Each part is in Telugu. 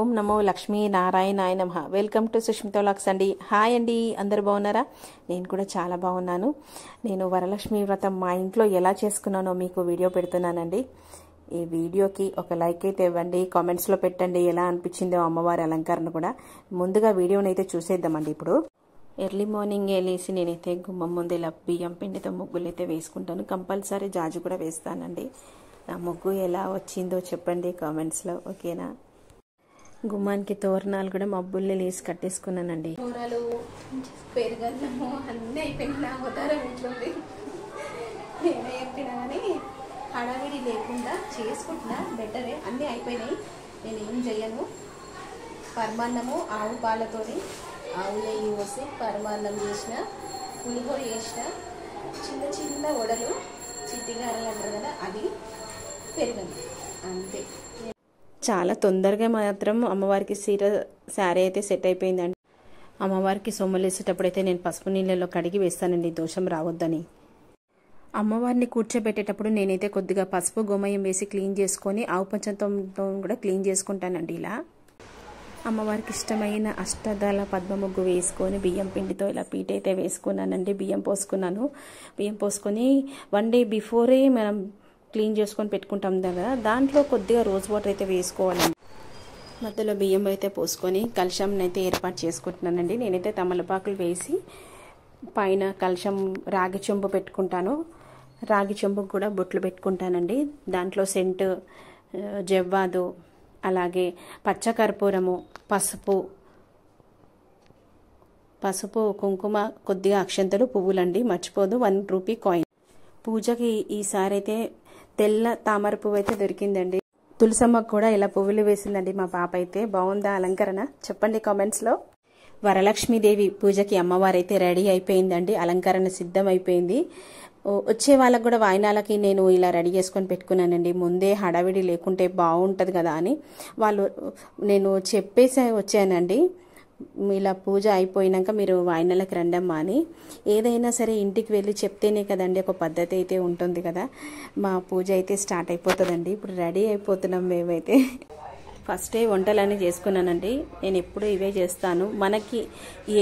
ఓం నమో లక్ష్మీ నారాయణాయ నమః. వెల్కమ్ టు సుష్మిత వ్లాగ్స్ అండి. హాయ్ అండి, అందరు బాగున్నారా? నేను కూడా చాలా బాగున్నాను. నేను వరలక్ష్మి వ్రతం మా ఇంట్లో ఎలా చేసుకున్నానో మీకు వీడియో పెడుతున్నానండి. ఈ వీడియోకి ఒక లైక్ అయితే ఇవ్వండి, కామెంట్స్లో పెట్టండి ఎలా అనిపించిందో అమ్మవారి అలంకరణ కూడా. ముందుగా వీడియోని అయితే చూసేద్దామండి. ఇప్పుడు ఎర్లీ మార్నింగ్ లేసి నేనైతే గుమ్మం ముందు ఇలా బియ్యం పిండితో ముగ్గులు అయితే వేసుకుంటాను. కంపల్సరీ జాజు కూడా వేస్తానండి. నా ముగ్గు ఎలా వచ్చిందో చెప్పండి కామెంట్స్లో, ఓకేనా? గుమ్మానికి తోరణాలు కూడా మబ్బుల్ని లేసి కట్టేసుకున్నానండి. కూరలు, పెరుగన్నము అన్నీ అయిపోయినా నా అవతారం ఇంట్లోంది. నేనే చెప్పినా కానీ హడావిడి లేకుండా చేసుకుంటున్నా, బెటరే. అన్నీ అయిపోయినాయి, నేను ఏం చెయ్యను. పరమాన్నము ఆవు పాలతోని ఆవు నెయ్యి పోసి పరమాన్నం చేసిన, పులిహోర చేసిన, చిన్న చిన్న వడలు చిట్టిగారలు అంటారు కదా, అది పెరుగన్నం, అంతే. చాలా తొందరగా మాత్రం అమ్మవారికి శారీ అయితే సెట్ అయిపోయిందండి. అమ్మవారికి సొమ్ములు వేసేటప్పుడైతే నేను పసుపు నీళ్ళలో కడిగి వేస్తానండి, దోషం రావద్దని. అమ్మవారిని కూర్చోబెట్టేటప్పుడు నేనైతే కొద్దిగా పసుపు గోమయం వేసి క్లీన్ చేసుకొని ఆవు పంచంతో కూడా క్లీన్ చేసుకుంటానండి. ఇలా అమ్మవారికి ఇష్టమైన అష్టదళ పద్మ ముగ్గు వేసుకొని బియ్యం పిండితో ఇలా పీట అయితే వేసుకున్నానండి. బియ్యం పోసుకున్నాను. బియ్యం పోసుకొని 1 డే బిఫోరే మనం క్లీన్ చేసుకొని పెట్టుకుంటాం కదా, దాంట్లో కొద్దిగా రోజ్ వాటర్ అయితే వేసుకోవాలండి. మధ్యలో బియ్యం అయితే పోసుకొని కలశం అయితే ఏర్పాటు చేసుకుంటున్నానండి. నేనైతే తమలపాకులు వేసి పైన కలశం రాగి చెంబు పెట్టుకుంటాను. రాగి చెంబుకు కూడా బొట్లు పెట్టుకుంటానండి. దాంట్లో సెంటు, జవ్వాదు, అలాగే పచ్చకర్పూరము, పసుపు, కుంకుమ, కొద్దిగా అక్షంతలు, పువ్వులండి. మర్చిపోదు 1 రూపీ కాయిన్. పూజకి ఈసారి అయితే తెల్ల తామర పువ్వు అయితే దొరికిందండి. తులసమ్మకు కూడా ఇలా పువ్వులు వేసిందండి మా పాప అయితే. బాగుందా అలంకరణ? చెప్పండి కామెంట్స్లో. వరలక్ష్మీదేవి పూజకి అమ్మవారైతే రెడీ అయిపోయిందండి. అలంకరణ సిద్ధం అయిపోయింది. వచ్చే వాళ్ళకు కూడా వాయినాలకి నేను ఇలా రెడీ చేసుకొని పెట్టుకున్నానండి. ముందే హడావిడి లేకుంటే బాగుంటుంది కదా అని నేను చెప్పేసి వచ్చానండి. ఇలా పూజ అయిపోయినాక మీరు వాయినాలకు రండమ్మా అని. ఏదైనా సరే ఇంటికి వెళ్ళి చెప్తేనే కదండి ఒక పద్ధతి అయితే ఉంటుంది కదా. మా పూజ అయితే స్టార్ట్ అయిపోతుందండి. ఇప్పుడు రెడీ అయిపోతున్నాం మేమైతే. ఫస్టే వంటలన్నీ చేసుకున్నానండి. నేను ఎప్పుడు ఇవే చేస్తాను. మనకి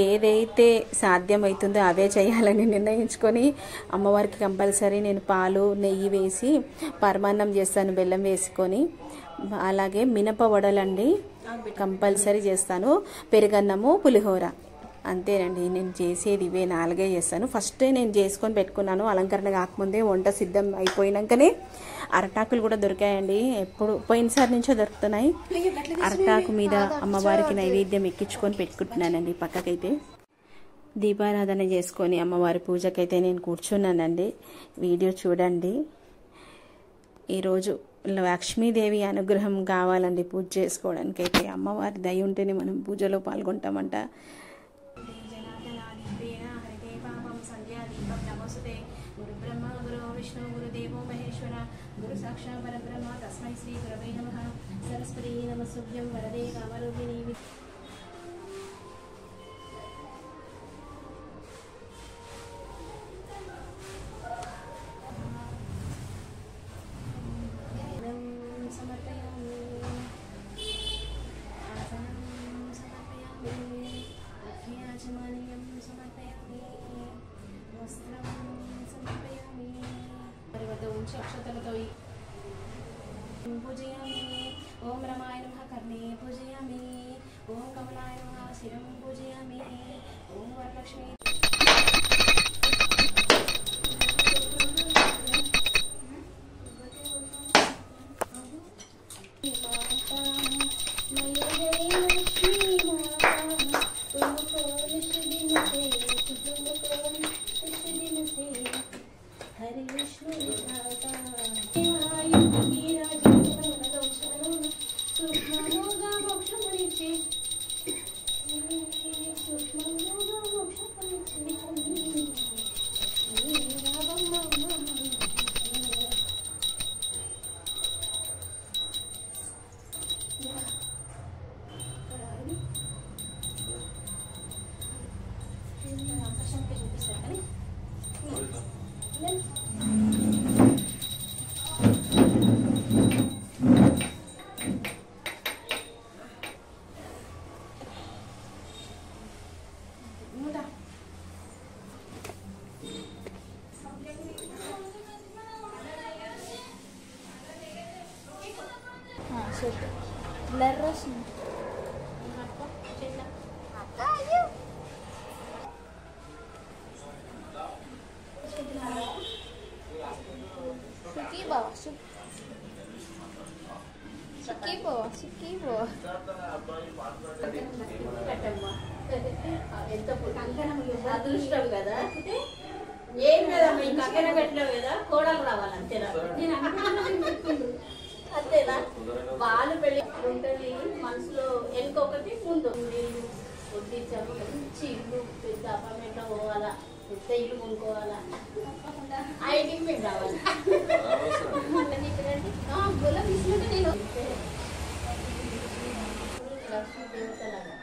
ఏదైతే సాధ్యమవుతుందో అవే చేయాలని నిర్ణయించుకొని అమ్మవారికి కంపల్సరీ నేను పాలు, నెయ్యి వేసి పరమాన్నం చేస్తాను, బెల్లం వేసుకొని. అలాగే మినప వడలండి కంపల్సరీ చేస్తాను, పెరుగన్నము, పులిహోర, అంతేనండి. నేను చేసేది ఇవే 4 చేస్తాను. ఫస్టే నేను చేసుకొని పెట్టుకున్నాను. అలంకరణ కాకముందే వంట సిద్ధం అయిపోయినాకనే అరటాకులు కూడా దొరికాయండి. ఎప్పుడు పోయినసారి నుంచో దొరుకుతున్నాయి. అరటాకు మీద అమ్మవారికి నైవేద్యం ఎక్కించుకొని పెట్టుకుంటున్నానండి. పక్కకైతే దీపారాధన చేసుకొని అమ్మవారి పూజకైతే నేను కూర్చున్నానండి. వీడియో చూడండి. ఈరోజు లక్ష్మీదేవి అనుగ్రహం కావాలండి పూజ చేసుకోవడానికి అయితే. అమ్మవారి దయ ఉంటేనే మనం పూజలో పాల్గొంటామంట. గురు బ్రహ్మ గురు విష్ణు గురుదేవో మహేశ్వర గురు సాక్షాత్ పరబ్రహ్మ తస్మై శ్రీ గురవే నమః. సరస్వతీ నమస్తుభ్యం వరదే కామరూపిణి. అక్షతలతో పూజయామి. ఓం రమాయ నమః కర్ణే పూజయామి. ఓం కమలాయ నమః శిరం పూజయామి. ఓం వరలక్ష్మీ హరి విష్ణు బ్లర్ వస్తుంది. అదృష్టం కదా. ఏం లేదమ్మా, ఇంకా అక్కడ కట్టినావు కదా, కోడలు రావాలంతేనా? అంతేనా? వాళ్ళు పెళ్లి ఉంటుంది మనసులో, వెనుకొకటి ముందు వడ్డించాము. మంచి ఇల్లు, పెద్ద అపార్ట్మెంట్ లో పోవాలా, పెద్ద ఇల్లు కొనుక్కోవాలా, ఆ ఇంటికి మేము రావాలి. గులాబీ తీసుకుంటే నేను లక్ష్మీ దేవతలాగా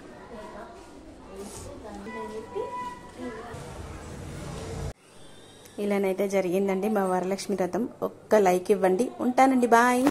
ఇలానైతే జరిగిందండి మా వరలక్ష్మి వ్రతం. ఒక్క లైక్ ఇవ్వండి. ఉంటానండి, బాయ్.